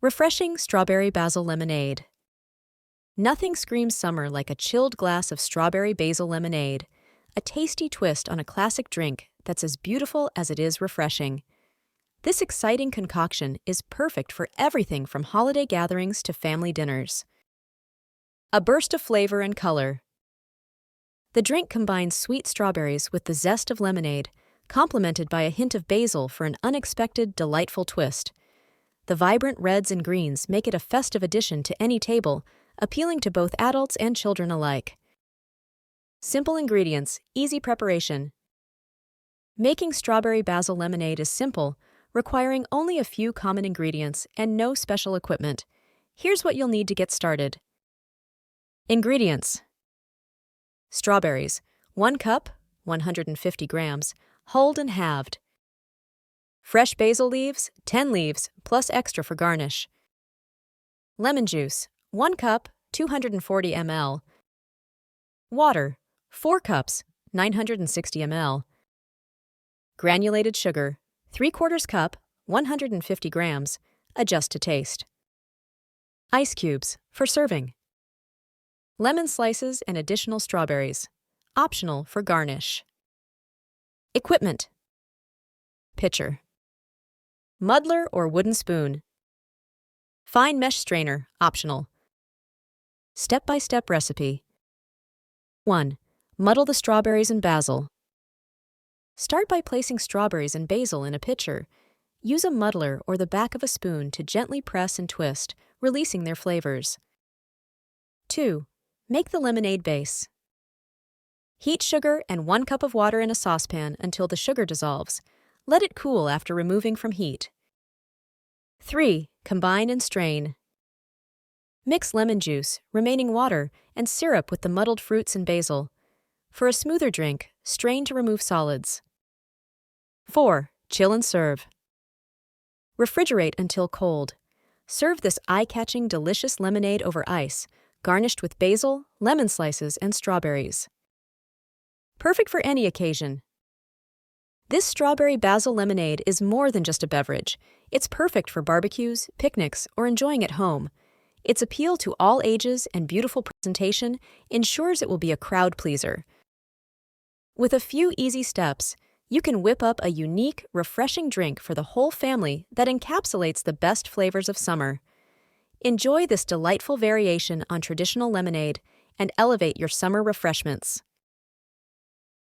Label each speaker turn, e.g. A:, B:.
A: Refreshing strawberry basil lemonade. Nothing screams summer like a chilled glass of strawberry basil lemonade, a tasty twist on a classic drink that's as beautiful as it is refreshing. This exciting concoction is perfect for everything from holiday gatherings to family dinners. A burst of flavor and color. The drink combines sweet strawberries with the zest of lemonade, complemented by a hint of basil for an unexpected, delightful twist. The vibrant reds and greens make it a festive addition to any table, appealing to both adults and children alike. Simple ingredients, easy preparation. Making strawberry basil lemonade is simple, requiring only a few common ingredients and no special equipment. Here's what you'll need to get started. Ingredients: strawberries, 1 cup, 150 grams, hulled and halved. Fresh basil leaves, 10 leaves, plus extra for garnish. Lemon juice, 1 cup, 240 ml. Water, 4 cups, 960 ml. Granulated sugar, 3/4 cup, 150 grams, adjust to taste. Ice cubes, for serving. Lemon slices and additional strawberries, optional for garnish. Equipment: pitcher, muddler or wooden spoon, fine mesh strainer, optional. Step-by-step recipe. 1. Muddle the strawberries and basil. Start by placing strawberries and basil in a pitcher. Use a muddler or the back of a spoon to gently press and twist, releasing their flavors. 2. Make the lemonade base. Heat sugar and 1 cup of water in a saucepan until the sugar dissolves. Let it cool after removing from heat. 3. Combine and strain. Mix lemon juice, remaining water, and syrup with the muddled fruits and basil. For a smoother drink, strain to remove solids. 4. Chill and serve. Refrigerate until cold. Serve this eye-catching, delicious lemonade over ice, garnished with basil, lemon slices, and strawberries. Perfect for any occasion. This strawberry basil lemonade is more than just a beverage. It's perfect for barbecues, picnics, or enjoying at home. Its appeal to all ages and beautiful presentation ensures it will be a crowd pleaser. With a few easy steps, you can whip up a unique, refreshing drink for the whole family that encapsulates the best flavors of summer. Enjoy this delightful variation on traditional lemonade and elevate your summer refreshments.